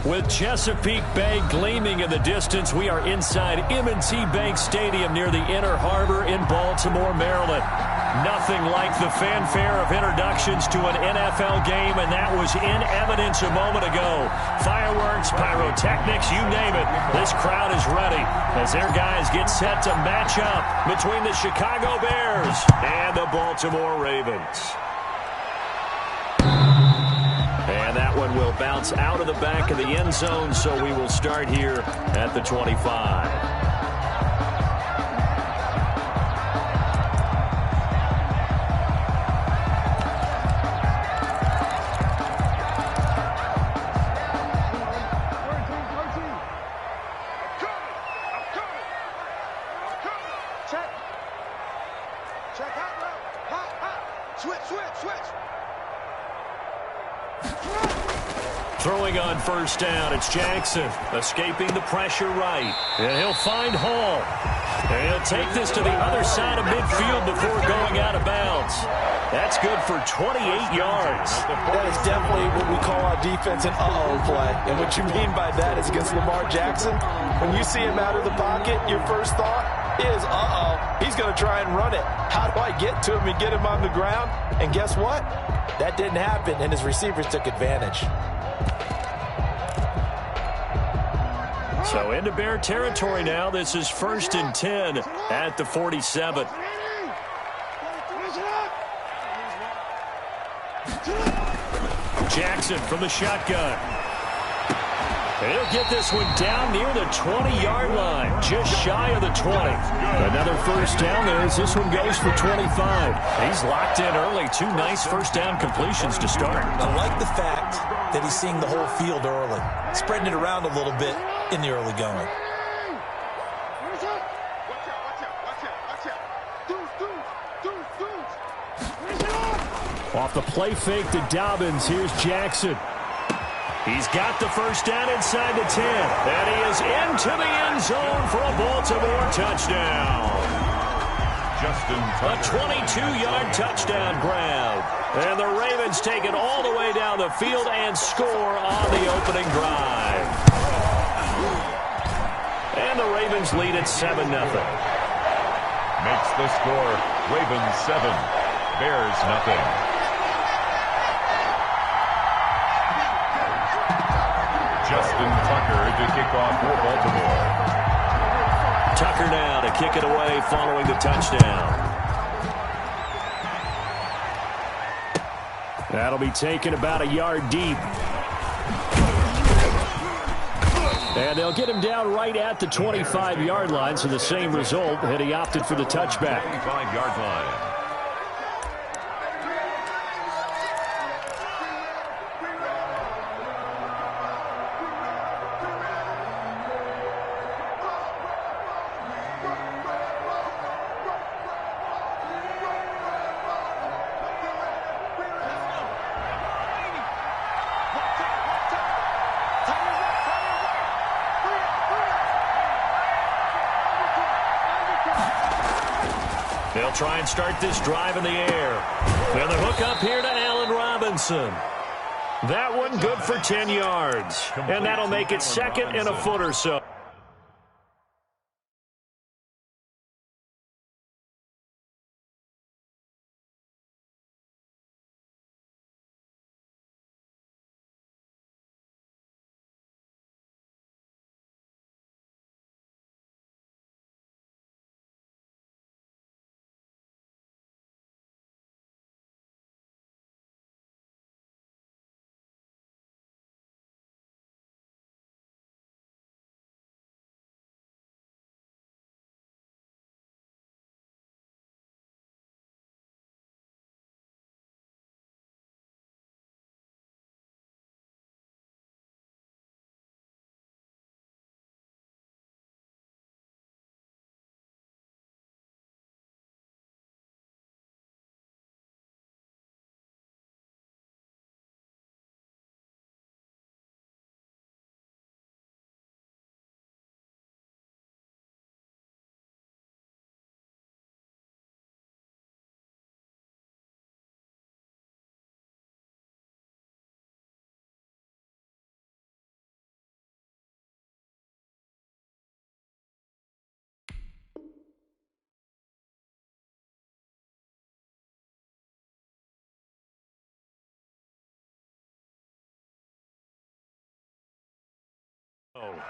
With Chesapeake Bay gleaming in the distance, we are inside M&T Bank Stadium near the Inner Harbor in Baltimore, Maryland. Nothing like the fanfare of introductions to an NFL game, and that was in evidence a moment ago. Fireworks, pyrotechnics, you name it. This crowd is ready as their guys get set to match up between the Chicago Bears and the Baltimore Ravens. And that one will bounce out of the back of the end zone, so we will start here at the 25. Throwing on first down, it's Jackson, escaping the pressure right. And he'll find Hall. And he'll take this to the other side of midfield before going out of bounds. That's good for 28 yards. That is definitely what we call our defense an uh-oh play. And what you mean by that is against Lamar Jackson, when you see him out of the pocket, your first thought is, uh-oh, he's going to try and run it. How do I get to him and get him on the ground? And guess what? That didn't happen, and his receivers took advantage. So into Bear territory now. This is 1st and 10 at the 47. Jackson from the shotgun. He'll get this one down near the 20-yard line, just shy of the 20. Another first down there as this one goes for 25. He's locked in early. 2 nice first down completions to start. I like the fact that he's seeing the whole field early, spreading it around a little bit in the early going. Off the play fake to Dobbins, here's Jackson. He's got the first down inside the 10. And he is into the end zone for a Baltimore touchdown. A 22-yard touchdown grab. And the Ravens take it all the way down the field and score on the opening drive. And the Ravens lead at 7-0. Makes the score Ravens 7, Bears nothing. Justin Tucker to kick off for Baltimore. Tucker now to kick it away following the touchdown. That'll be taken about a yard deep. And they'll get him down right at the 25-yard line, so the same result, and he opted for the touchback. 25-yard line. They'll try and start this drive in the air. And the hook up here to Allen Robinson. That one good for 10 yards. And that'll make it 2nd and a foot or so.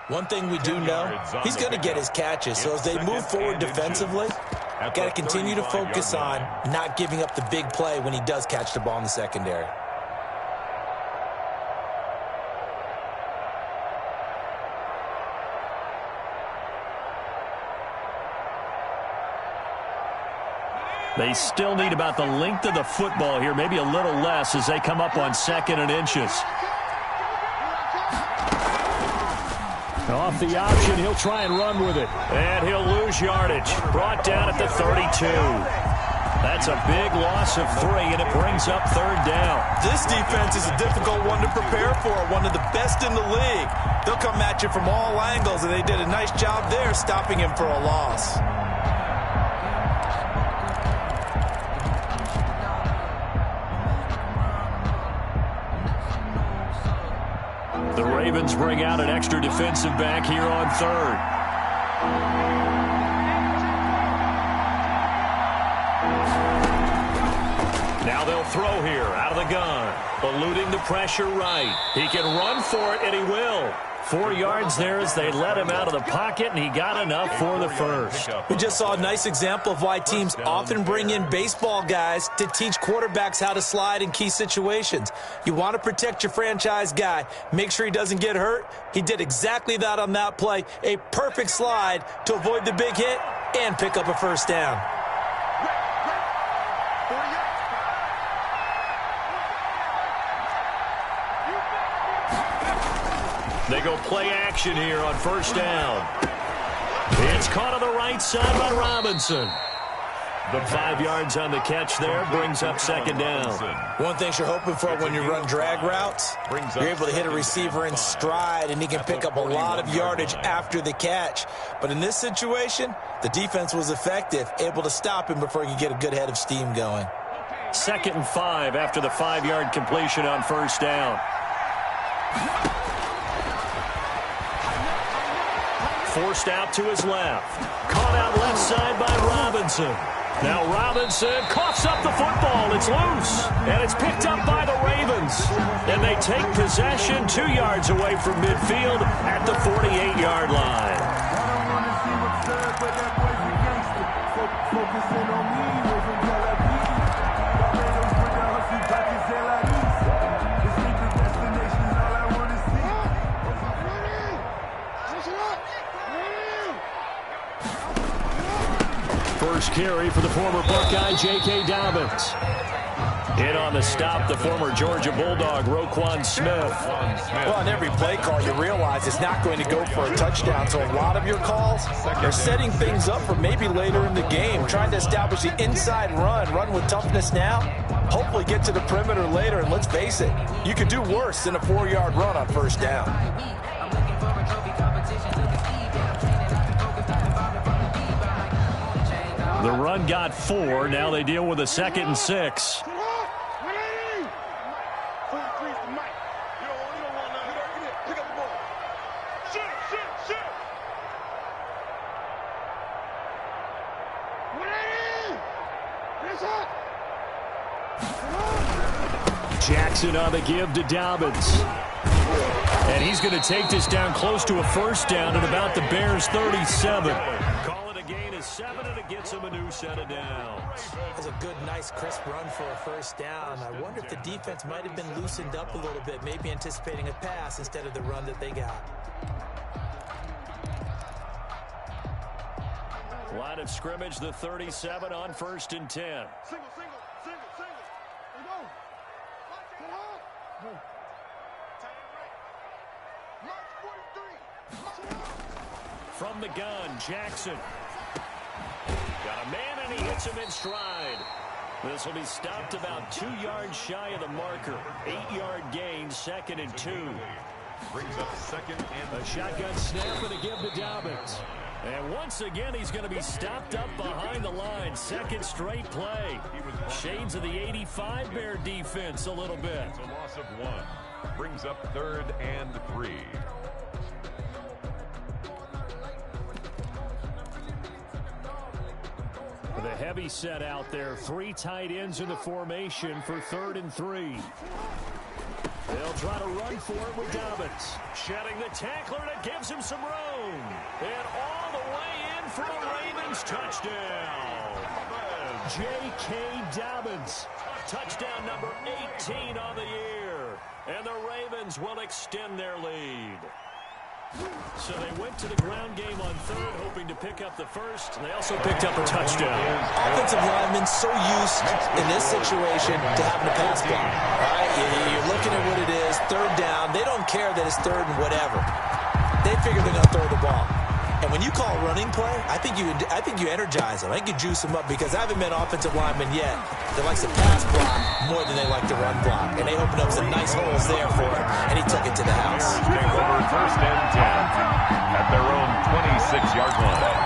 One thing we do know, he's going to get his catches. So as they move forward defensively, got to continue to focus on not giving up the big play when he does catch the ball in the secondary. They still need about the length of the football here, maybe a little less as they come up on 2nd and inches. Off the option, he'll try and run with it. And he'll lose yardage. Brought down at the 32. That's a big loss of 3, and it brings up 3rd down. This defense is a difficult one to prepare for, one of the best in the league. They'll come at you from all angles, and they did a nice job there stopping him for a loss. The Ravens bring out an extra defensive back here on 3rd. Now they'll throw here out of the gun. Eluding the pressure right. He can run for it, and he will. 4 yards there as they let him out of the pocket, and he got enough for the first. We just saw a nice example of why teams often bring in baseball guys to teach quarterbacks how to slide in key situations. You want to protect your franchise guy. Make sure he doesn't get hurt. He did exactly that on that play. A perfect slide to avoid the big hit and pick up a first down. They go play action here on 1st down. It's caught on the right side by Robinson. The 5 yards on the catch there brings up 2nd down. One thing you're hoping for when you run drag routes, you're able to hit a receiver in stride, and he can pick up a lot of yardage after the catch. But in this situation, the defense was effective, able to stop him before he could get a good head of steam going. 2nd and 5 after the 5-yard completion on 1st down. Forced out to his left. Caught out left side by Robinson. Now Robinson coughs up the football. It's loose. And it's picked up by the Ravens. And they take possession 2 yards away from midfield at the 48-yard line. First carry for the former Buckeye, J.K. Dobbins. In on the stop, the former Georgia Bulldog, Roquan Smith. Well, on every play call, you realize it's not going to go for a touchdown. So a lot of your calls are setting things up for maybe later in the game, trying to establish the inside run with toughness now, hopefully get to the perimeter later. And let's face it, you could do worse than a 4-yard run on 1st down. The run got 4. Now they deal with a 2nd and 6. Jackson on the give to Dobbins. And he's going to take this down close to a 1st down at about the Bears' 37. Call it a gain of 7, and it gets him a new set of downs. That's a good, nice, crisp run for a 1st down. I wonder if the defense might have been loosened up a little bit, maybe anticipating a pass instead of the run that they got. Line of scrimmage, the 37 on 1st and 10. Single. Go. From the gun, Jackson. Got a man, and he hits him in stride. This will be stopped about 2 yards shy of the marker. 8-yard gain, 2nd and 2. Brings up 2nd and a shotgun snap and a give to Dobbins. And once again, he's going to be stopped up behind the line. 2nd straight play. Shades of the 85 Bear defense a little bit. It's a loss of 1. Brings up 3rd and 3. With a heavy set out there, 3 tight ends in the formation for 3rd and 3. They'll try to run for it with Dobbins. Shedding the tackler, and it gives him some room. And all the way in for a Ravens touchdown. J.K. Dobbins. Touchdown number 18 on the year. And the Ravens will extend their lead. So they went to the ground game on third, hoping to pick up the first. They also picked up a touchdown. Offensive linemen so used in this situation to having a pass block. All right, you're looking at what it is, third down. They don't care that it's third and whatever. They figure they're going to throw the ball. And when you call a running play, I think you energize them. I think you juice them up because I haven't met offensive linemen yet that likes to pass block more than they like to run block. And they opened up some nice holes there for him, and he took it to the house. Take over first and 10 at their own 26-yard line.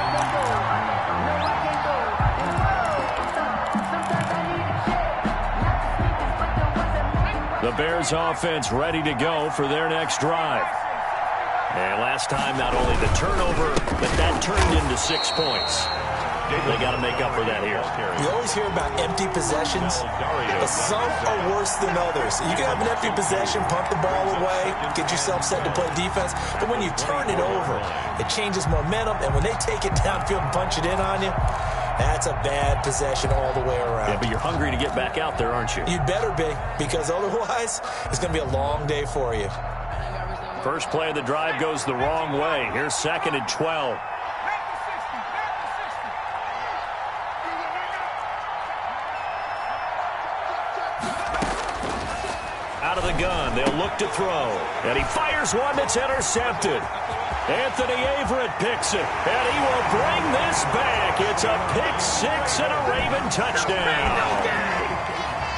The Bears offense ready to go for their next drive. And last time, not only the turnover, but that turned into 6 points. They got to make up for that here. You always hear about empty possessions, but some are worse than others. You can have an empty possession, pump the ball away, get yourself set to play defense, but when you turn it over, it changes momentum, and when they take it downfield and punch it in on you, that's a bad possession all the way around. Yeah, but you're hungry to get back out there, aren't you? You'd better be, because otherwise, it's going to be a long day for you. First play of the drive goes the wrong way. Here's 2nd and 12. Out of the gun, they'll look to throw. And he fires one that's intercepted. Anthony Averett picks it, and he will bring this back. It's a pick-6 and a Raven touchdown.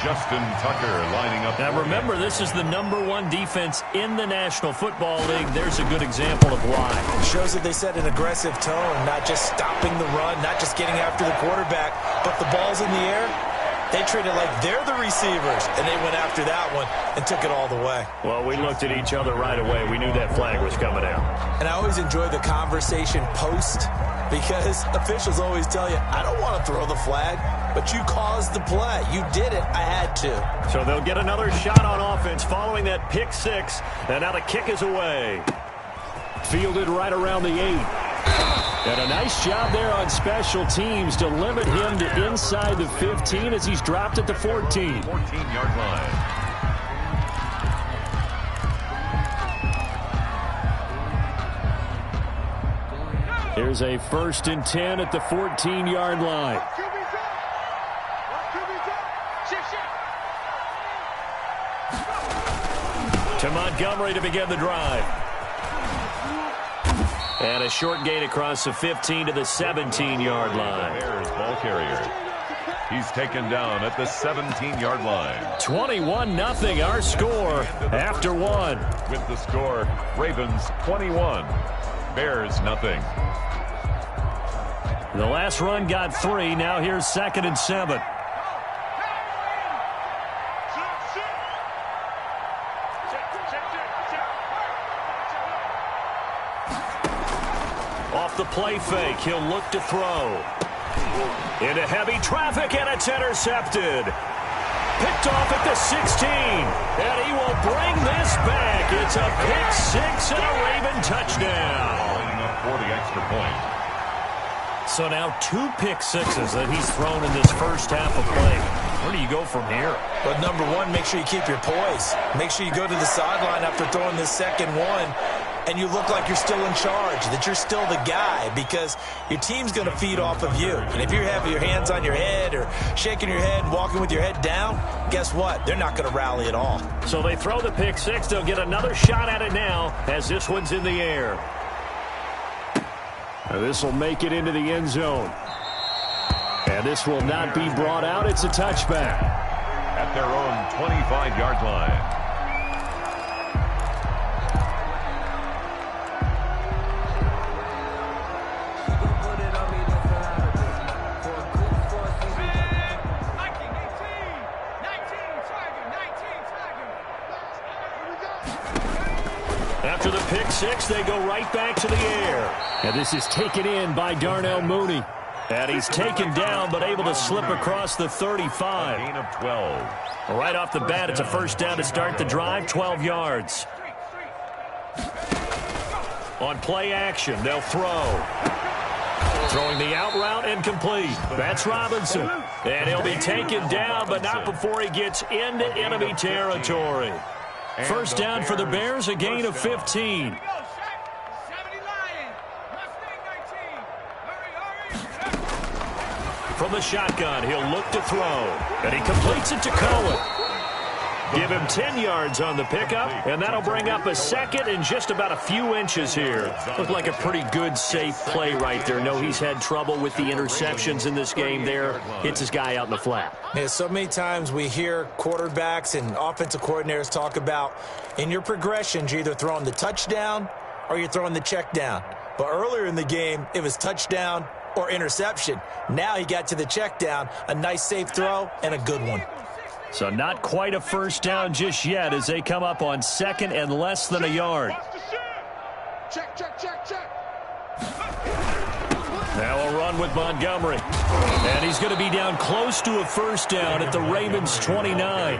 Justin Tucker lining up. Now remember, this is the #1 defense in the National Football League. There's a good example of why. It shows that they set an aggressive tone, not just stopping the run, not just getting after the quarterback, but the ball's in the air. They treat it like they're the receivers, and they went after that one and took it all the way. Well, we looked at each other right away. We knew that flag was coming out. And I always enjoy the conversation post because officials always tell you, I don't want to throw the flag, but you caused the play. You did it. I had to. So they'll get another shot on offense following that pick-6, and now the kick is away. Fielded right around the 8. And a nice job there on special teams to limit him to inside the 15 as he's dropped at the 14. 14-yard line. Here's a 1st and 10 at the 14-yard line. To Montgomery to begin the drive. And a short gain across the 15 to the 17-yard line. Bears ball carrier. He's taken down at the 17-yard line. 21-0 our score after 1. With the score, Ravens 21, Bears nothing. The last run got 3. Now here's 2nd and 7. Off the play fake, he'll look to throw. Into heavy traffic, and it's intercepted. Picked off at the 16, and he will bring this back. It's a pick-6 and a Raven touchdown. Lining up for the extra point. So now 2 pick-6s that he's thrown in this first half of play. Where do you go from here? But #1, make sure you keep your poise. Make sure you go to the sideline after throwing the second one, and you look like you're still in charge, that you're still the guy, because your team's going to feed off of you. And if you have your hands on your head or shaking your head and walking with your head down, guess what? They're not going to rally at all. So they throw the pick-6. They'll get another shot at it now as this one's in the air. This will make it into the end zone. And this will not be brought out. It's a touchback. At their own 25-yard line. After the pick-6, they go right back to the air. And this is taken in by Darnell Mooney. And he's taken down, but able to slip across the 35. Gain of 12. Right off the bat, it's a first down to start the drive, 12 yards. On play action, they'll throw. Throwing the out route and complete. That's Robinson. And he'll be taken down, but not before he gets into enemy territory. First down for the Bears, a gain of 15. From the shotgun, he'll look to throw. And he completes it to Cohen. Give him 10 yards on the pickup, and that'll bring up a second and just about a few inches here. Looked like a pretty good, safe play right there. No, he's had trouble with the interceptions in this game there. Hits his guy out in the flat. Yeah, so many times we hear quarterbacks and offensive coordinators talk about in your progressions, you're either throwing the touchdown or you're throwing the check down. But earlier in the game, it was touchdown or interception. Now he got to the check down, a nice safe throw, and a good one. So not quite a first down just yet as they come up on second and less than a yard. Check. Now a run with Montgomery. And he's going to be down close to a first down at the Ravens' 29.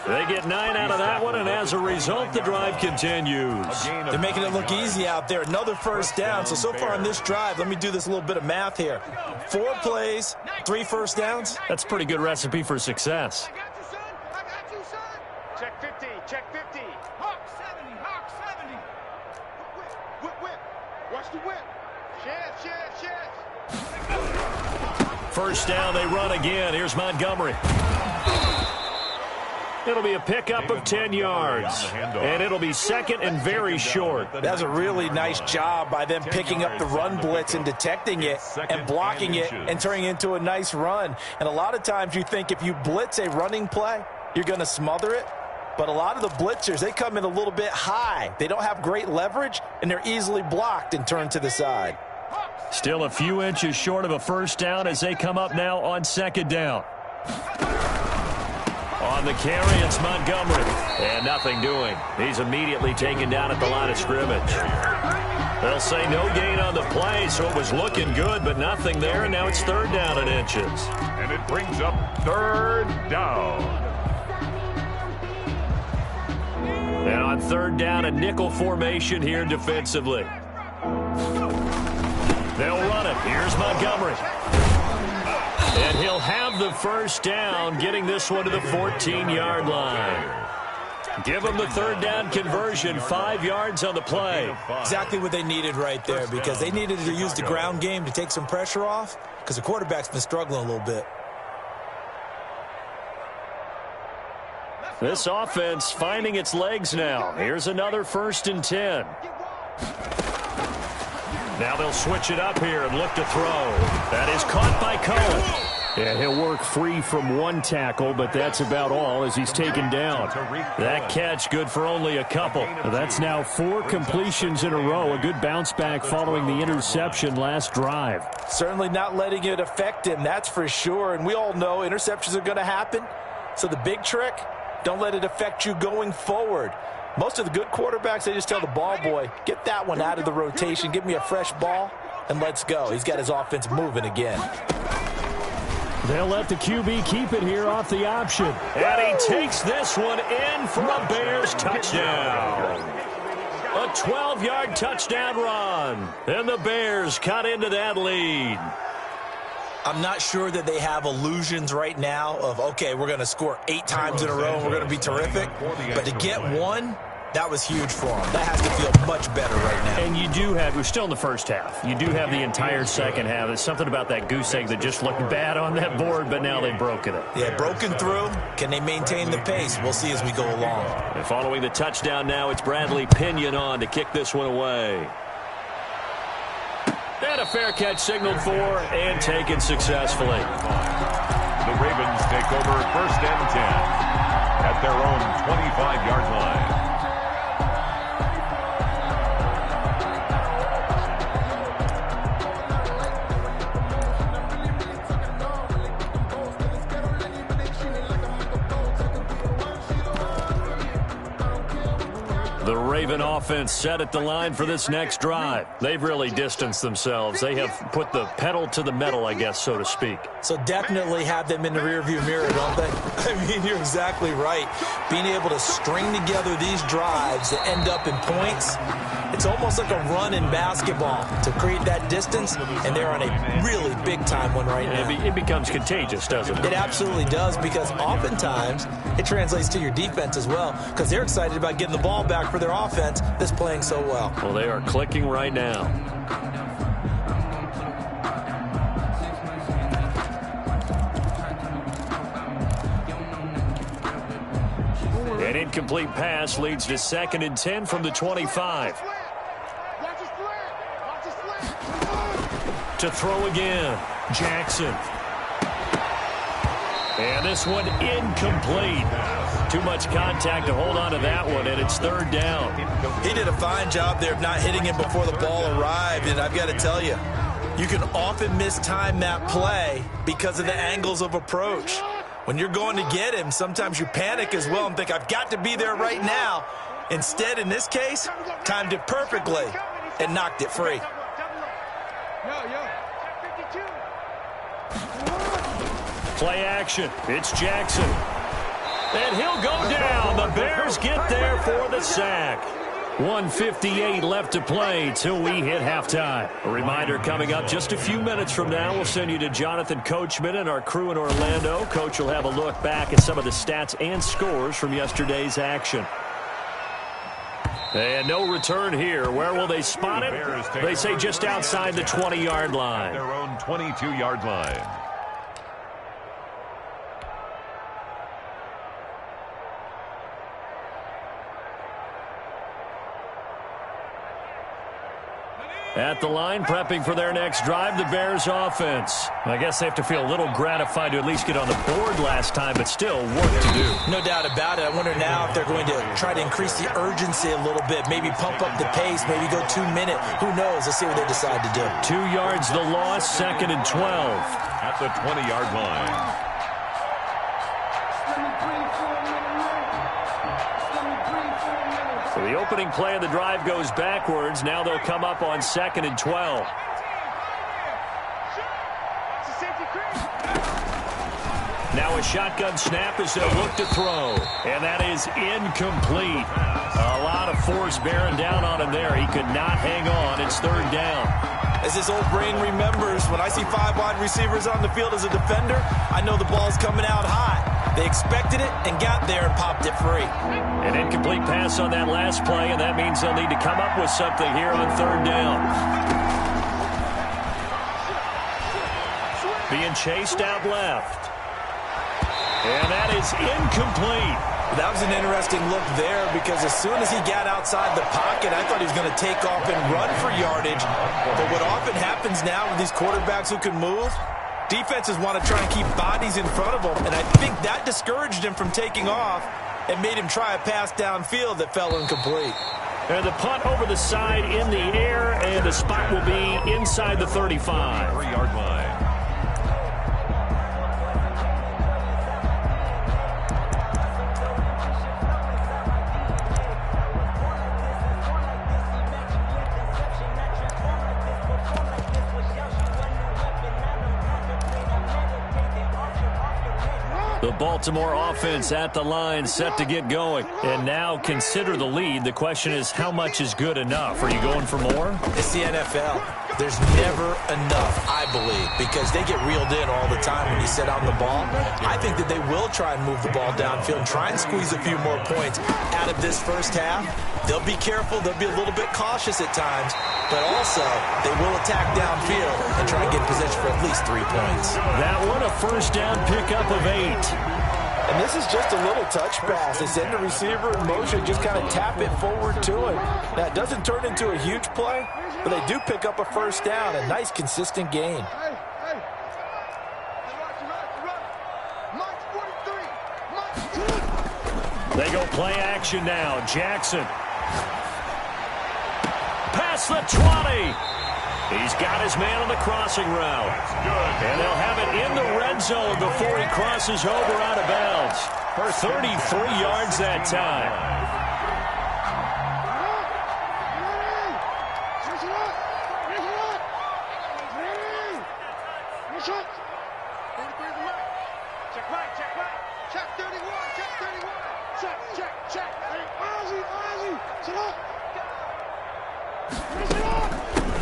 They get 9 out of that one, and as a result, the drive continues. They're making it look easy out there. Another first down. So far on this drive, let me do this little bit of math here. 4 plays, 3 first downs. That's a pretty good recipe for success. Check 50. Hawk 70. Whip. Watch the whip. Share. First down, they run again. Here's Montgomery. It'll be a pickup of 10 yards, and it'll be second and very short. That's a really nice job by them picking up the run blitz and detecting it and blocking it and turning it into a nice run. And a lot of times you think if you blitz a running play, you're going to smother it. But a lot of the blitzers, they come in a little bit high. They don't have great leverage, and they're easily blocked and turned to the side. Still a few inches short of a first down as they come up now on second down. On the carry, it's Montgomery. And nothing doing. He's immediately taken down at the line of scrimmage. They'll say no gain on the play, so it was looking good, but nothing there, and now it's third down in inches. And it brings up third down. And on third down, a nickel formation here defensively. They'll run it. Here's Montgomery. And he'll have the first down, getting this one to the 14-yard line. Give them the third down conversion, 5 yards on the play. Exactly what they needed right there, because they needed to use the ground game to take some pressure off, because the quarterback's been struggling a little bit. This offense finding its legs now. Here's another 1st and 10. Now they'll switch it up here and look to throw. That is caught by Cohen. Yeah, he'll work free from one tackle, but that's about all as he's taken down. That catch good for only a couple. That's now 4 completions in a row. A good bounce back following the interception last drive. Certainly not letting it affect him, that's for sure. And we all know interceptions are going to happen. So the big trick, don't let it affect you going forward. Most of the good quarterbacks, they just tell the ball boy, get that one out of the rotation, give me a fresh ball, and let's go. He's got his offense moving again. They'll let the QB keep it here off the option. And he takes this one in for a Bears touchdown. A 12-yard touchdown run. And the Bears cut into that lead. I'm not sure that they have illusions right now of, okay, we're going to score 8 times in a row and we're going to be terrific. But to get one, that was huge for them. That has to feel much better right now. And you do have, we're still in the first half. You do have the entire second half. There's something about that goose egg that just looked bad on that board, but now they've broken it. Yeah, broken through. Can they maintain the pace? We'll see as we go along. And following the touchdown now, it's Bradley Pinion on to kick this one away. And a fair catch signaled for and taken successfully. The Ravens take over 1st and 10 at their own 25-yard line. The The Raven offense set at the line for this next drive. They've really distanced themselves. They have put the pedal to the metal, I guess, so to speak. So definitely have them in the rearview mirror, don't they? I mean, you're exactly right. Being able to string together these drives that end up in points, it's almost like a run in basketball to create that distance, and they're on a really big-time one right now. It becomes contagious, doesn't it? It absolutely does, because oftentimes it translates to your defense as well, because they're excited about getting the ball back for their offense that's playing so well. Well, they are clicking right now. An incomplete pass leads to 2nd and 10 from the 25. To throw again, Jackson. And this one incomplete. Too much contact to hold on to that one, and it's 3rd down. He did a fine job there of not hitting him before the ball arrived, and I've got to tell you, you can often mistime that play because of the angles of approach. When you're going to get him, sometimes you panic as well and think, I've got to be there right now. Instead, in this case, timed it perfectly and knocked it free. Play action. It's Jackson. And he'll go down. The Bears get there for the sack. 1:58 left to play till we hit halftime. A reminder coming up just a few minutes from now, we'll send you to Jonathan Coachman and our crew in Orlando. Coach will have a look back at some of the stats and scores from yesterday's action. And no return here. Where will they spot it? They say just outside the 20-yard line. Their own 22-yard line. At the line, prepping for their next drive, the Bears offense. I guess they have to feel a little gratified to at least get on the board last time, but still work to do. No doubt about it. I wonder now if they're going to try to increase the urgency a little bit, maybe pump up the pace, maybe go 2-minute. Who knows? Let's see what they decide to do. 2 yards the loss, 2nd and 12. At the 20-yard line. So the opening play of the drive goes backwards. Now they'll come up on 2nd and 12. Now a shotgun snap as they'll look to throw. And that is incomplete. A lot of force bearing down on him there. He could not hang on. It's 3rd down. As his old brain remembers, when I see 5 wide receivers on the field as a defender, I know the ball's coming out hot. They expected it and got there and popped it free. An incomplete pass on that last play, and that means they'll need to come up with something here on 3rd down. Being chased out left. And that is incomplete. That was an interesting look there because as soon as he got outside the pocket, I thought he was going to take off and run for yardage. But what often happens now with these quarterbacks who can move, defenses want to try and keep bodies in front of them, and I think that discouraged him from taking off and made him try a pass downfield that fell incomplete. And the punt over the side in the air, and the spot will be inside the 35. 3-yard line. The Baltimore offense at the line, set to get going. And now consider the lead. The question is, how much is good enough? Are you going for more? It's the NFL. There's never enough, I believe, because they get reeled in all the time when you set on the ball. I think that they will try and move the ball downfield and try and squeeze a few more points out of this first half. They'll be careful. They'll be a little bit cautious at times, but also they will attack downfield and try and get possession for at least 3 points. That one, a first down pickup of 8. And this is just a little touch pass. They send the receiver in motion, just kind of tap it forward to him. Now, it doesn't turn into a huge play, but they do pick up a first down, a nice, consistent gain. They go play action now. Jackson. Past the 20. He's got his man on the crossing route. And they'll have it in the red zone before he crosses over out of bounds. For 33 yards that time.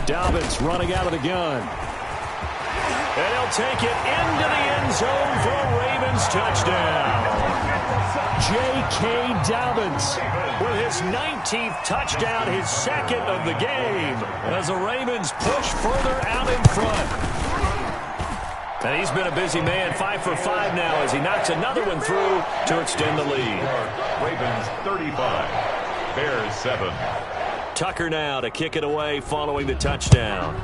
Dobbins running out of the gun. And he'll take it into the end zone for a Ravens touchdown. J.K. Dobbins with his 19th touchdown, his second of the game, as the Ravens push further out in front. And he's been a busy man, 5 for 5 now as he knocks another one through to extend the lead. Ravens 35, Bears 7. Tucker now to kick it away following the touchdown.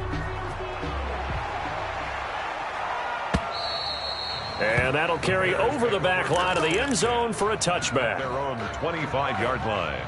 And that'll carry over the back line of the end zone for a touchback. Their own 25-yard line.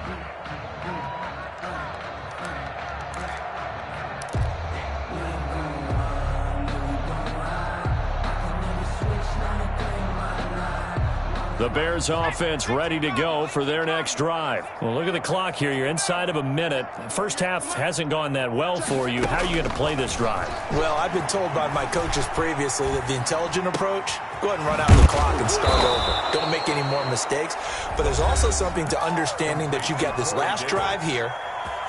The Bears offense ready to go for their next drive. Well, look at the clock here. You're inside of a minute. First half hasn't gone that well for you. How are you going to play this drive? Well, I've been told by my coaches previously that the intelligent approach, go ahead and run out the clock and start over. Don't make any more mistakes. But there's also something to understanding that you got this last drive here.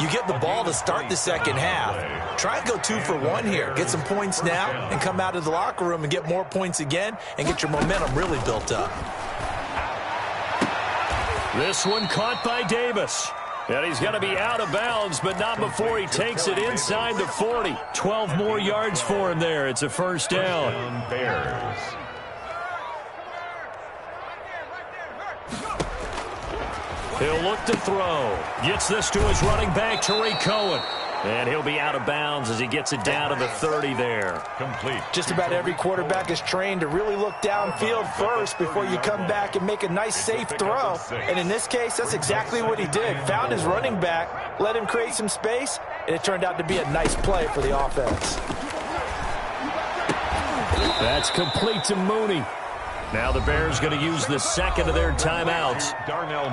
You get the ball to start the second half. Try and go 2 for 1 here. Get some points now and come out of the locker room and get more points again and get your momentum really built up. This one caught by Davis. And he's going to be out of bounds, but not before he takes it inside the 40. 12 more yards for him there. It's a first down. Bears. He'll look to throw. Gets this to his running back, Tariq Cohen. And he'll be out of bounds as he gets it down to the 30 there. Complete. Just about every quarterback is trained to really look downfield first before you come back and make a nice, safe throw. And in this case, that's exactly what he did. Found his running back, let him create some space, and it turned out to be a nice play for the offense. That's complete to Mooney. Now the Bears going to use the second of their timeouts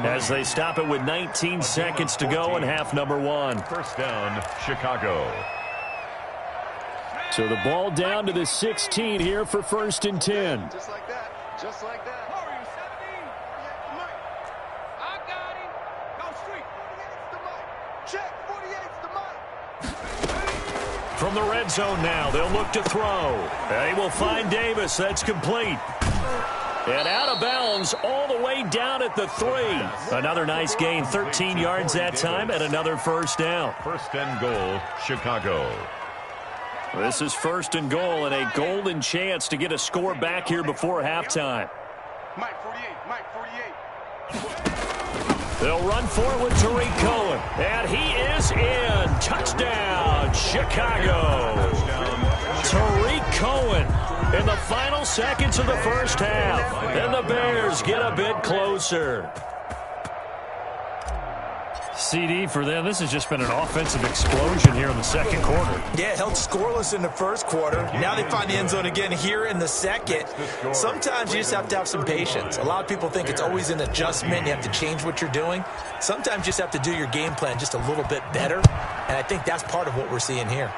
as they stop it with 19 seconds to go in half number 1. First down, Chicago. So the ball down to the 16 here for 1st and 10. Just like that. Just like that. Hurry, 17. Go street. 48's the mic. Check. 48's the mic. From the red zone now, they'll look to throw. They will find Davis. That's complete. And out of bounds all the way down at the 3. Another nice gain, 13 yards that time, and another first down. First and goal, Chicago. This is 1st and goal and a golden chance to get a score back here before halftime. Mike 48, Mike 48. They'll run forward with Tariq Cohen, and he is in. Touchdown, Chicago. Tariq Cohen in the final seconds of the first half. And the Bears get a bit closer. CD for them, this has just been an offensive explosion here in the second quarter. Yeah, held scoreless in the first quarter. Now they find the end zone again here in the second. Sometimes you just have to have some patience. A lot of people think it's always an adjustment. You have to change what you're doing. Sometimes you just have to do your game plan just a little bit better. And I think that's part of what we're seeing here.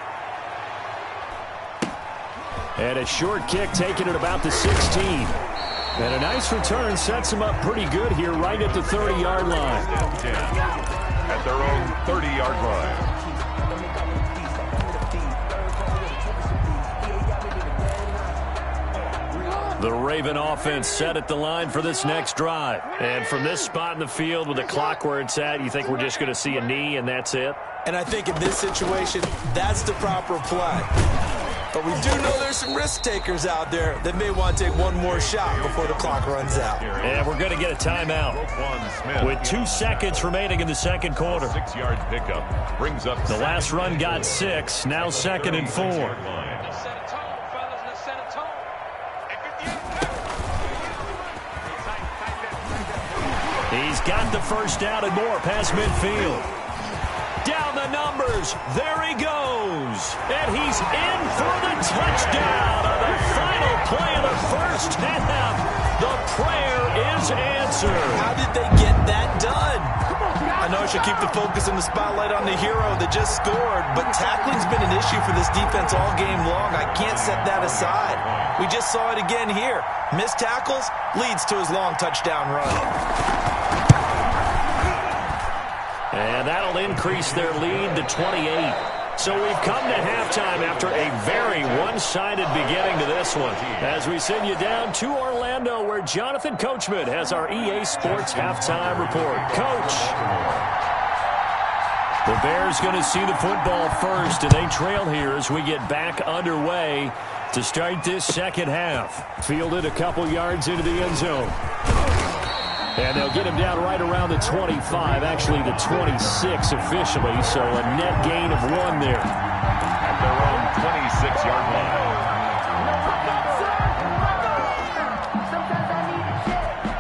And a short kick taken at about the 16. And a nice return sets him up pretty good here right at the 30-yard line. At their own 30-yard line. The Raven offense set at the line for this next drive. And from this spot in the field with the clock where it's at, you think we're just going to see a knee and that's it? And I think in this situation, that's the proper play. But we do know there's some risk takers out there that may want to take one more shot before the clock runs out. And we're going to get a timeout with 2 seconds remaining in the second quarter. 6-yard pickup brings up the last run got 6, now 2nd and 4. He's got the first down and more past midfield. Down the numbers. There he goes. And he's in for the touchdown on the final play of the first half. The prayer is answered. How did they get that done? I know I should keep the focus and the spotlight on the hero that just scored, but tackling's been an issue for this defense all game long. I can't set that aside. We just saw it again here. Missed tackles leads to his long touchdown run. And that'll increase their lead to 28. So we've come to halftime after a very one-sided beginning to this one. As we send you down to Orlando, where Jonathan Coachman has our EA Sports Halftime Report. Coach. The Bears going to see the football first, and they trail here as we get back underway to start this second half. Fielded a couple yards into the end zone. And they'll get him down right around the 25, actually the 26 officially, so a net gain of 1 there. At their own 26-yard line.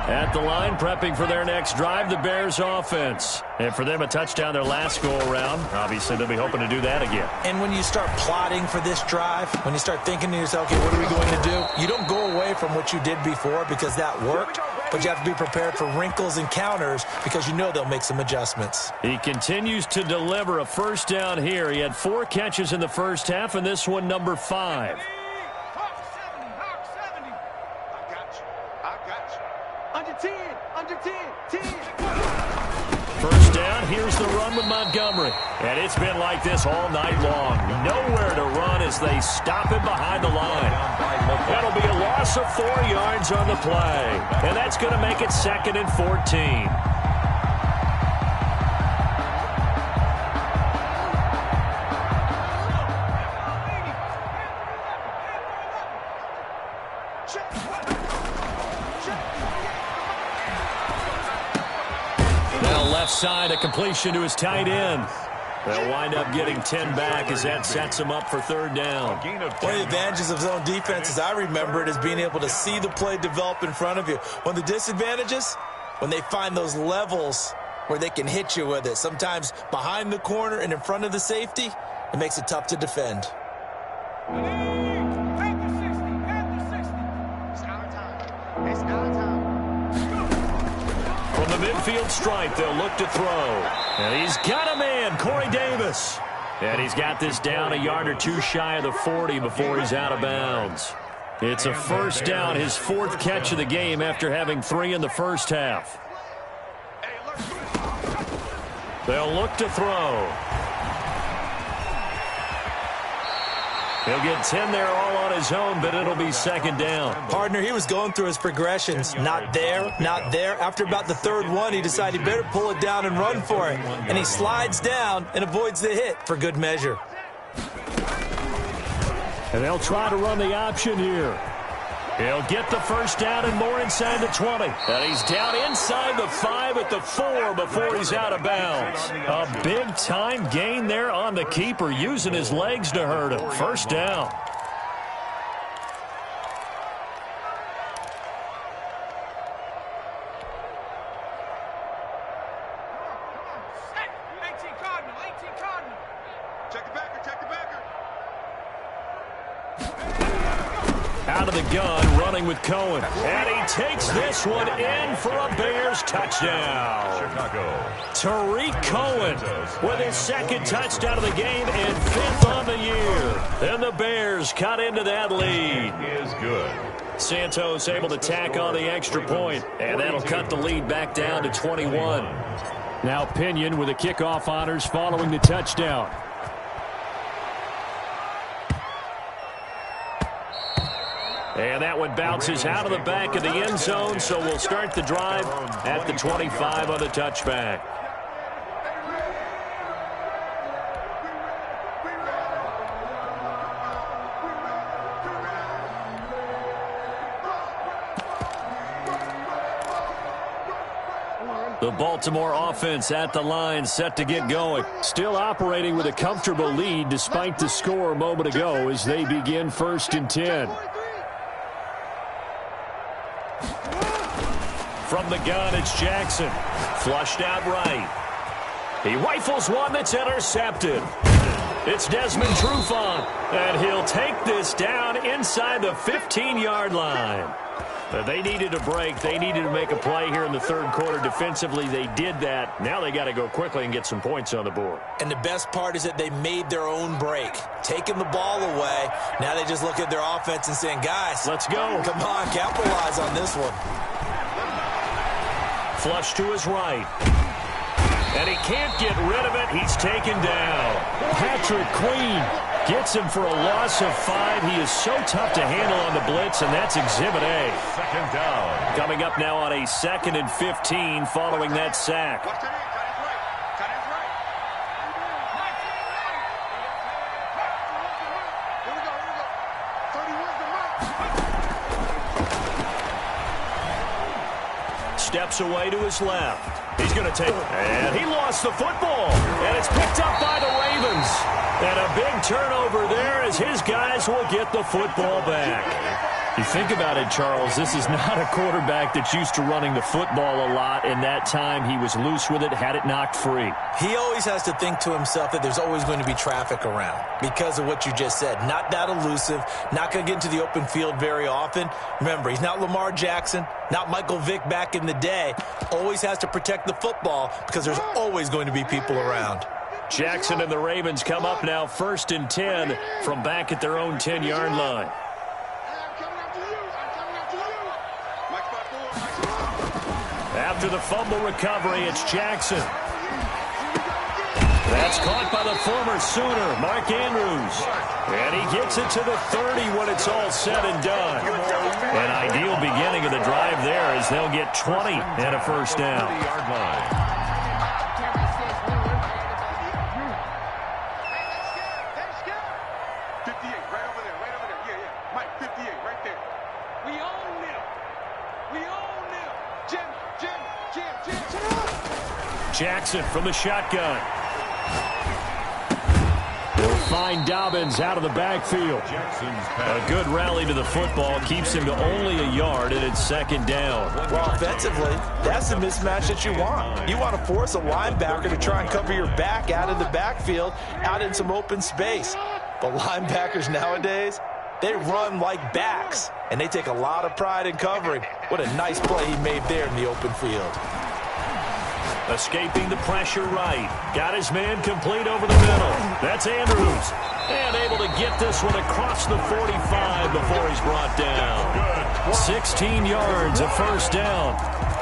At the line, prepping for their next drive, the Bears offense. And for them, a touchdown their last go-around. Obviously, they'll be hoping to do that again. And when you start plotting for this drive, when you start thinking to yourself, okay, what are we going to do? You don't go away from what you did before because that worked, but you have to be prepared for wrinkles and counters because you know they'll make some adjustments. He continues to deliver a first down here. He had 4 catches in the first half, and this one number 5. First down, here's the run with Montgomery. And it's been like this all night long. Nowhere to run as they stop him behind the line. That'll be a loss of 4 yards on the play. And that's going to make it 2nd and 14. Side, a completion to his tight end. They'll wind up getting 10 back as that sets him up for 3rd down. One of the advantages of zone defense, as I remember it, is being able to see the play develop in front of you. One of the disadvantages, when they find those levels where they can hit you with it, sometimes behind the corner and in front of the safety, it makes it tough to defend. From the midfield stripe, they'll look to throw. And he's got a man, Corey Davis. And he's got this down a yard or 2 shy of the 40 before he's out of bounds. It's a first down, his 4th catch of the game after having 3 in the first half. They'll look to throw. He'll get 10 there all on his own, but it'll be 2nd down. Partner, he was going through his progressions. Not there, not there. After about the 3rd one, he decided he better pull it down and run for it. And he slides down and avoids the hit for good measure. And they'll try to run the option here. He'll get the first down and more inside the 20. And he's down inside the 5 at the 4 before he's out of bounds. A big-time gain there on the keeper, using his legs to hurt him. First down. Out of the gun, running with Cohen. And he takes this one in for a Bears touchdown. Tariq Cohen with his 2nd touchdown of the game and 5th on the year. Then the Bears cut into that lead. Is good. Santos able to tack on the extra point, and that'll cut the lead back down to 21. Now Pinion with the kickoff honors following the touchdown. And that one bounces out of the back of the end zone, so we'll start the drive at the 25 on the touchback. The Baltimore offense at the line, set to get going. Still operating with a comfortable lead despite the score a moment ago as they begin 1st and 10. From the gun, it's Jackson. Flushed out right. He rifles one that's intercepted. It's Desmond Trufant, and he'll take this down inside the 15-yard line. But they needed a break. They needed to make a play here in the 3rd quarter. Defensively, they did that. Now they got to go quickly and get some points on the board. And the best part is that they made their own break, taking the ball away. Now they just look at their offense and saying, guys, let's go. Come on, capitalize on this one. Flush to his right. And he can't get rid of it. He's taken down. Patrick Queen gets him for a loss of 5. He is so tough to handle on the blitz, and that's Exhibit A. Second down. Coming up now on a 2nd and 15 following that sack. Steps away to his left. He's going to take it. And he lost the football. And it's picked up by the Ravens. And a big turnover there as his guys will get the football back. You think about it, Charles, this is not a quarterback that's used to running the football a lot. In that time, he was loose with it, had it knocked free. He always has to think to himself that there's always going to be traffic around because of what you just said. Not that elusive, not going to get into the open field very often. Remember, he's not Lamar Jackson, not Michael Vick back in the day. Always has to protect the football because there's always going to be people around. Jackson and the Ravens come up now 1st and 10 from back at their own 10-yard line. After the fumble recovery, it's Jackson. That's caught by the former Sooner, Mark Andrews. And he gets it to the 30 when it's all said and done. An ideal beginning of the drive there as they'll get 20 and a first down. 20-yard line. Jackson from the shotgun. They'll find Dobbins out of the backfield. A good rally to the football keeps him to only a yard, and it's 2nd down. Well, offensively, that's the mismatch that you want. You want to force a linebacker to try and cover your back out of the backfield, out in some open space. But linebackers nowadays, they run like backs, and they take a lot of pride in covering. What a nice play he made there in the open field. Escaping the pressure right. Got his man complete over the middle. That's Andrews. And able to get this one across the 45 before he's brought down. 16 yards, a first down.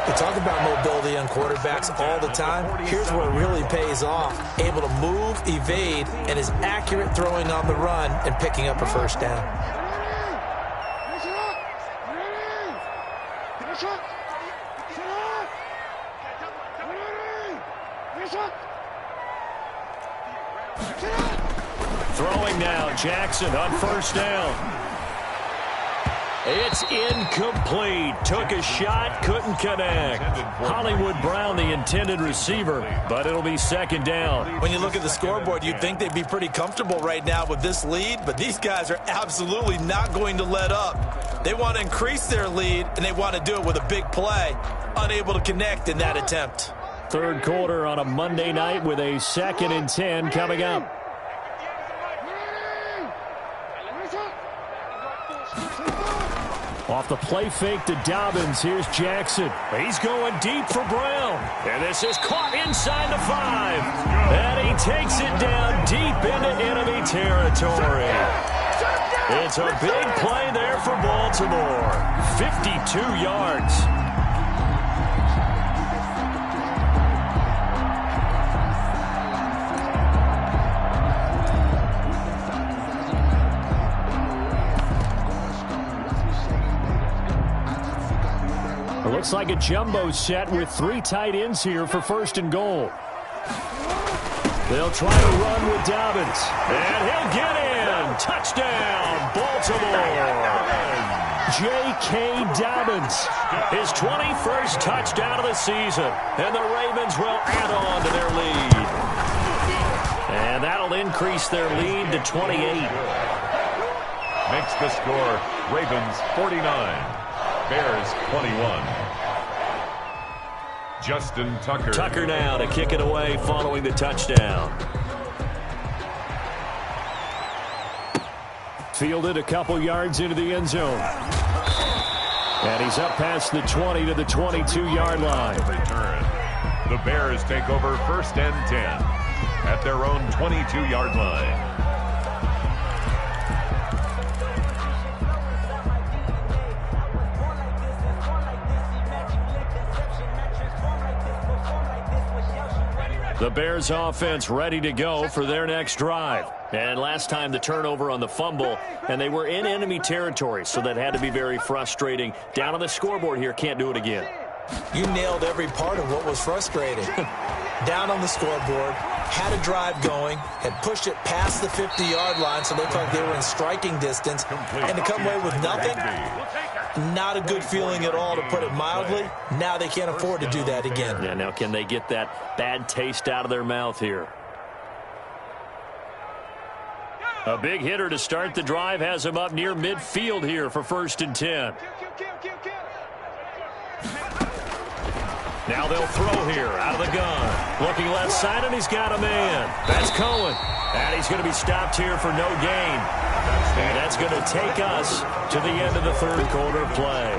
We talk about mobility on quarterbacks all the time. Here's where it really pays off. Able to move, evade, and is accurate throwing on the run and picking up a first down. Throwing now, Jackson on first down. It's incomplete. Took a shot, couldn't connect. Hollywood Brown, the intended receiver, but it'll be 2nd down. When you look at the scoreboard, you'd think they'd be pretty comfortable right now with this lead, but these guys are absolutely not going to let up. They want to increase their lead, and they want to do it with a big play. Unable to connect in that attempt. 3rd quarter on a Monday night with a 2nd and 10 coming up. Off the play fake to Dobbins, here's Jackson. He's going deep for Brown. And this is caught inside the 5. And he takes it down deep into enemy territory. It's a big play there for Baltimore. 52 yards. It looks like a jumbo set with 3 tight ends here for 1st and goal. They'll try to run with Dobbins. And he'll get in. Touchdown, Baltimore. J.K. Dobbins, his 21st touchdown of the season. And the Ravens will add on to their lead. And that'll increase their lead to 28. Makes the score Ravens 49. Bears 21. Justin Tucker. Tucker now to kick it away following the touchdown. Fielded a couple yards into the end zone. And he's up past the 20 to the 22-yard line. Return. The Bears take over 1st and 10 at their own 22-yard line. The Bears offense ready to go for their next drive. And last time the turnover on the fumble, and they were in enemy territory, so that had to be very frustrating. Down on the scoreboard here, can't do it again. You nailed every part of what was frustrating. Down on the scoreboard, had a drive going, had pushed it past the 50-yard line, so they looked like they were in striking distance, and to come away with nothing, not a good feeling at all, to put it mildly. Now they can't afford to do that again. Yeah, now can they get that bad taste out of their mouth here? A big hitter to start the drive has him up near midfield here for 1st and 10. Now they'll throw here out of the gun. Looking left side, and he's got a man. That's Cohen. And he's going to be stopped here for no gain. And that's going to take us to the end of the third quarter play.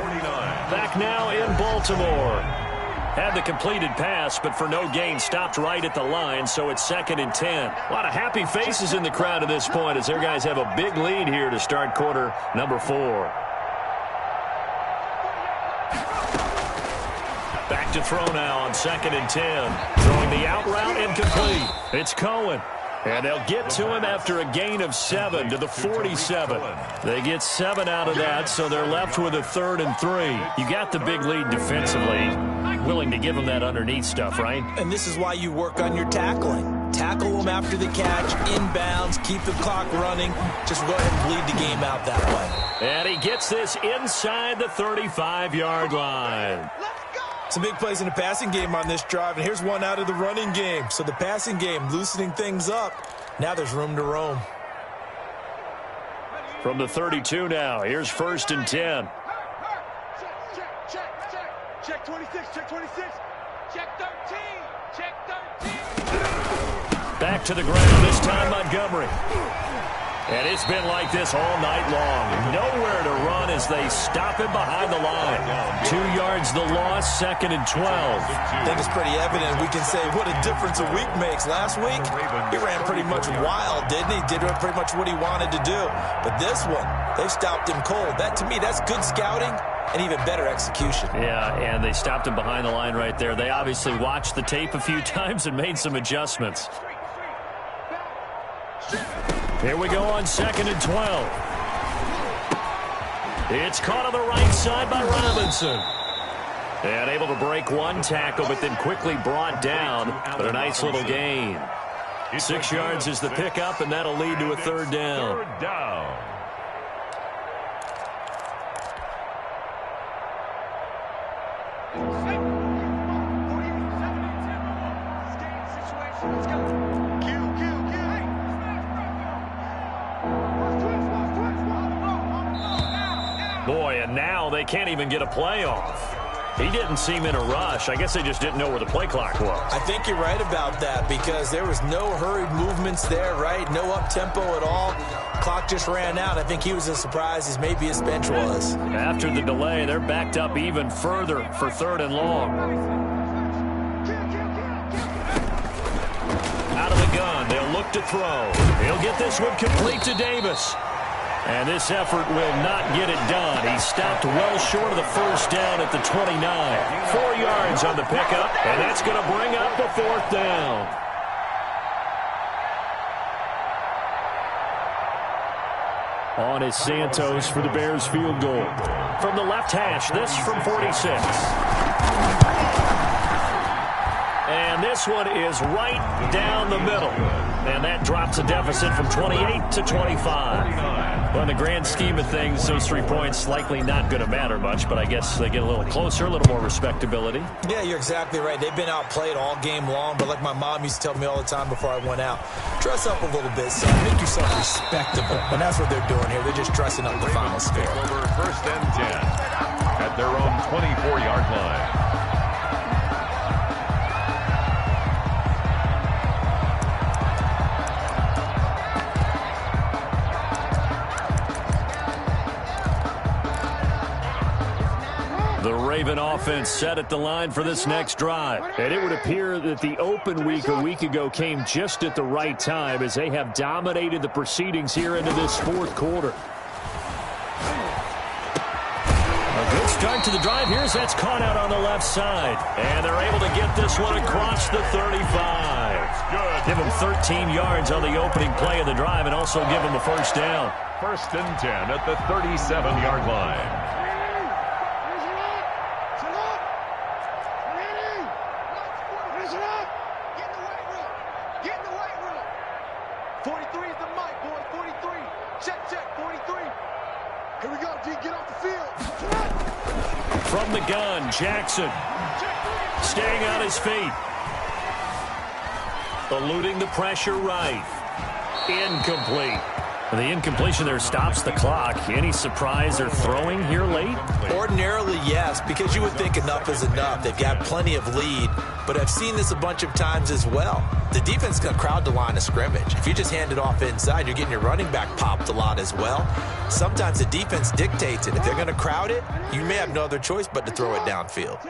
Back now in Baltimore. Had the completed pass, but for no gain, stopped right at the line, so it's 2nd and 10. A lot of happy faces in the crowd at this point as their guys have a big lead here to start quarter number 4. Back to throw now on 2nd and 10. Throwing the out route incomplete. It's Cohen. And they'll get to him after a gain of 7 to the 47. They get 7 out of that, so they're left with a 3rd and 3. You got the big lead defensively. Willing to give them that underneath stuff, right? And this is why you work on your tackling. Tackle them after the catch, inbounds, keep the clock running. Just go ahead and bleed the game out that way. And he gets this inside the 35-yard line. Some big plays in the passing game on this drive, and here's one out of the running game. So the passing game loosening things up. Now there's room to roam. From the 32 now, here's 1st and 10. Check 26, check 26, check 13, check 13. Back to the ground, this time Montgomery. And it's been like this all night long. Nowhere to run as they stop him behind the line. 2 yards the loss, 2nd and 12. I think it's pretty evident. We can say what a difference a week makes. Last week, he ran pretty much wild, didn't he? Did pretty much what he wanted to do. But this one, they stopped him cold. That, to me, that's good scouting and even better execution. Yeah, and they stopped him behind the line right there. They obviously watched the tape a few times and made some adjustments. Here we go on 2nd and 12. It's caught on the right side by Robinson. And able to break one tackle, but then quickly brought down. But a nice little gain. 6 yards is the pickup, and that'll lead to a 3rd down. Third down. Boy, and now they can't even get a play off. He didn't seem in a rush. I guess they just didn't know where the play clock was. I think you're right about that because there was no hurried movements there, right? No up-tempo at all. Clock just ran out. I think he was as surprised as maybe his bench was. After the delay, they're backed up even further for 3rd and long. Out of the gun, they'll look to throw. He'll get this one complete to Davis. And this effort will not get it done. He stopped well short of the 1st down at the 29. 4 yards on the pickup, and that's going to bring up the 4th down. On is Santos for the Bears field goal. From the left hash, this from 46. And this one is right down the middle. And that drops a deficit from 28 to 25. Well, in the grand scheme of things, those 3 points likely not going to matter much, but I guess they get a little closer, a little more respectability. Yeah, you're exactly right. They've been outplayed all game long, but like my mom used to tell me all the time before I went out, dress up a little bit, son. Make yourself respectable. And that's what they're doing here. They're just dressing up the final score. Over 1st and 10 at their own 24-yard line. The Raven offense set at the line for this next drive. And it would appear that the open week a week ago came just at the right time as they have dominated the proceedings here into this 4th quarter. A good start to the drive. Here's that's caught out on the left side. And they're able to get this one across the 35. Good. Give him 13 yards on the opening play of the drive and also give him a first down. 1st and 10 at the 37-yard line. 43 is the mic, boy. 43. Check, 43. Here we go, D. Get off the field. From the gun, Jackson staying on his feet. Eluding the pressure right. Incomplete. The incompletion there stops the clock. Any surprise they're throwing here late? Ordinarily, yes, because you would think enough is enough. They've got plenty of lead, but I've seen this a bunch of times as well. The defense is going to crowd the line of scrimmage. If you just hand it off inside, you're getting your running back popped a lot as well. Sometimes the defense dictates it. If they're going to crowd it, you may have no other choice but to throw it downfield.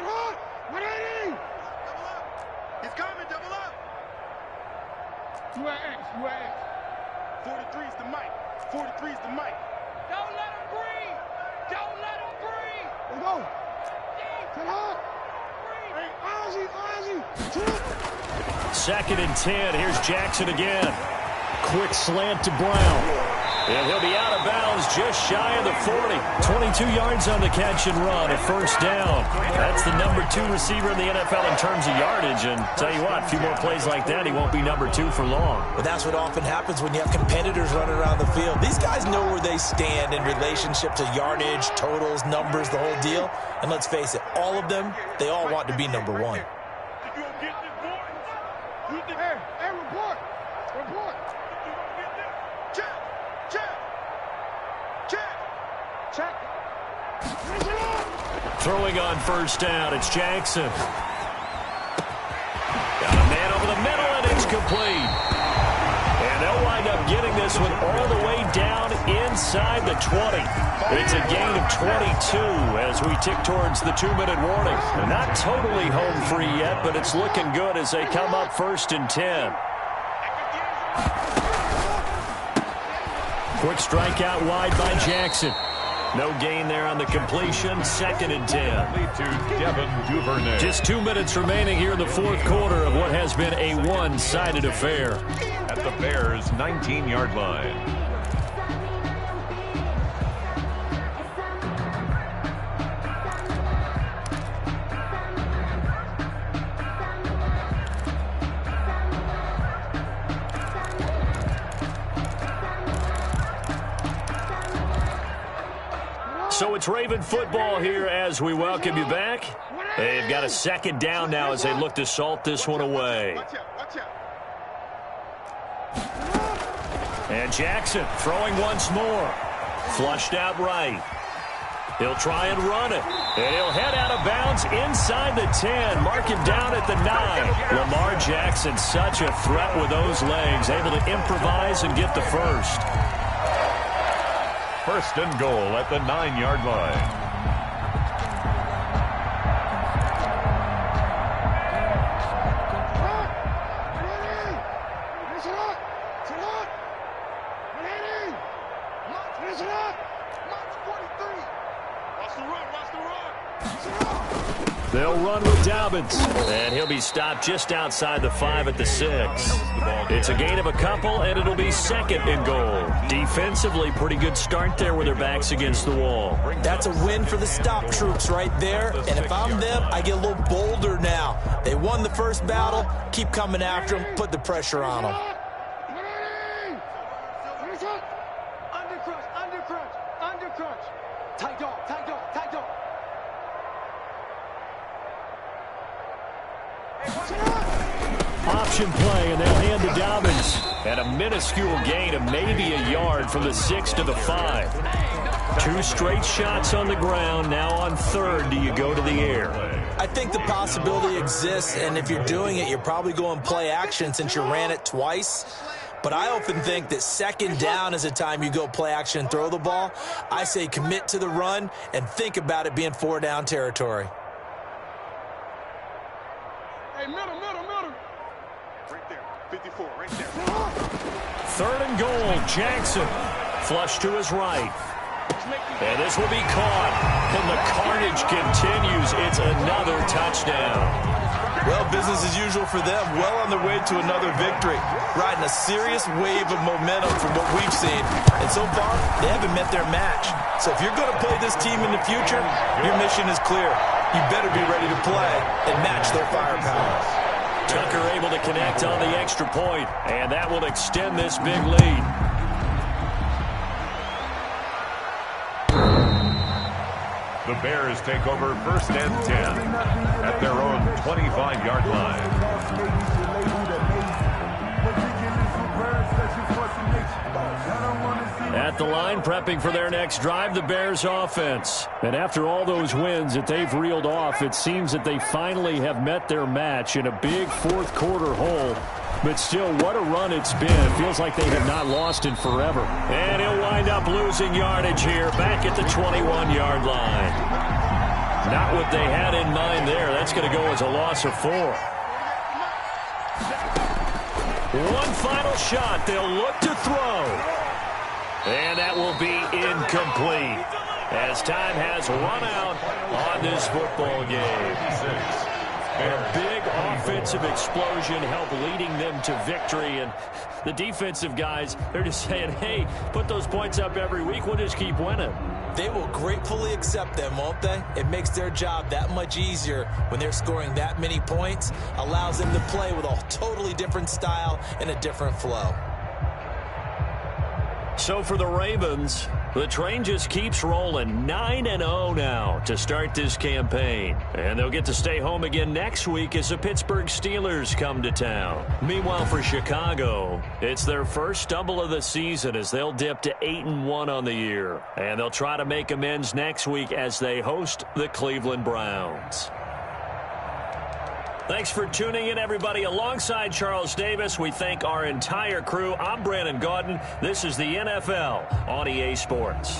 He's coming, double up. 2X. 43 is the mic. 43 is the mic. Don't let him breathe. Don't let him breathe. Let's go. Second and 10. Here's Jackson again. Quick slant to Brown. And he'll be out of bounds just shy of the 40. 22 yards on the catch and run, a first down. That's the number 2 receiver in the NFL in terms of yardage. And tell you what, a few more plays like that, he won't be number 2 for long. Well, that's what often happens when you have competitors running around the field. These guys know where they stand in relationship to yardage, totals, numbers, the whole deal. And let's face it, all of them, they all want to be number 1. Hey, report. Check. Throwing on first down, it's Jackson. Got a man over the middle, and it's complete. And they'll wind up getting this one all the way down inside the 20. It's a gain of 22 as we tick towards the 2-minute warning. Not totally home free yet, but it's looking good as they come up 1st and 10. Quick strike out wide by Jackson. No gain there on the completion. 2nd and 10. To Devin Duvernay. Just 2 minutes remaining here in the 4th quarter of what has been a one-sided affair. At the Bears' 19-yard line. So it's Raven football here as we welcome you back. They've got a 2nd down now as they look to salt this one away. And Jackson throwing once more. Flushed out right. He'll try and run it. And he'll head out of bounds inside the 10. Mark him down at the 9. Lamar Jackson, such a threat with those legs. Able to improvise and get the first. 1st and goal at the 9-yard line. They'll run with Dobbins, and he'll be stopped just outside the 5 at the 6. It's a gain of a couple, and it'll be 2nd and goal. Defensively, pretty good start there with their backs against the wall. That's a win for the stop troops right there, and if I'm them, I get a little bolder now. They won the first battle, keep coming after them, put the pressure on them. Under crunch. Tight dog. Option play, and they'll hand to Dobbins. And a minuscule gain of maybe a yard from the 6 to the 5. 2 straight shots on the ground. Now on 3rd, do you go to the air? I think the possibility exists, and if you're doing it, you're probably going play action since you ran it twice. But I often think that 2nd down is the time you go play action and throw the ball. I say commit to the run and think about it being 4-down territory. Hey, middle. Right there. 54, right there. 3rd and goal, Jackson. Flush to his right. And this will be caught. And the carnage continues. It's another touchdown. Well, business as usual for them. Well on their way to another victory. Riding a serious wave of momentum from what we've seen. And so far, they haven't met their match. So if you're going to play this team in the future, your mission is clear. You better be ready to play and match their firepower. Tucker able to connect on the extra point, and that will extend this big lead. The Bears take over 1st and 10 at their own 25-yard line. At the line, prepping for their next drive, the Bears offense. And after all those wins that they've reeled off, it seems that they finally have met their match in a big fourth quarter hole. But still, what a run it's been. It feels like they have not lost in forever. And he'll wind up losing yardage here, back at the 21-yard line. Not what they had in mind there. That's going to go as a loss of 4. One final shot. They'll look to throw. And that will be incomplete as time has run out on this football game. A big offensive explosion helped leading them to victory. And the defensive guys, they're just saying, hey, put those points up every week. We'll just keep winning. They will gratefully accept them, won't they? It makes their job that much easier when they're scoring that many points. Allows them to play with a totally different style and a different flow. So for the Ravens, the train just keeps rolling. 9-0 now to start this campaign. And they'll get to stay home again next week as the Pittsburgh Steelers come to town. Meanwhile, for Chicago, it's their first stumble of the season as they'll dip to 8-1 on the year. And they'll try to make amends next week as they host the Cleveland Browns. Thanks for tuning in, everybody. Alongside Charles Davis, we thank our entire crew. I'm Brandon Gaudin. This is the NFL on EA Sports.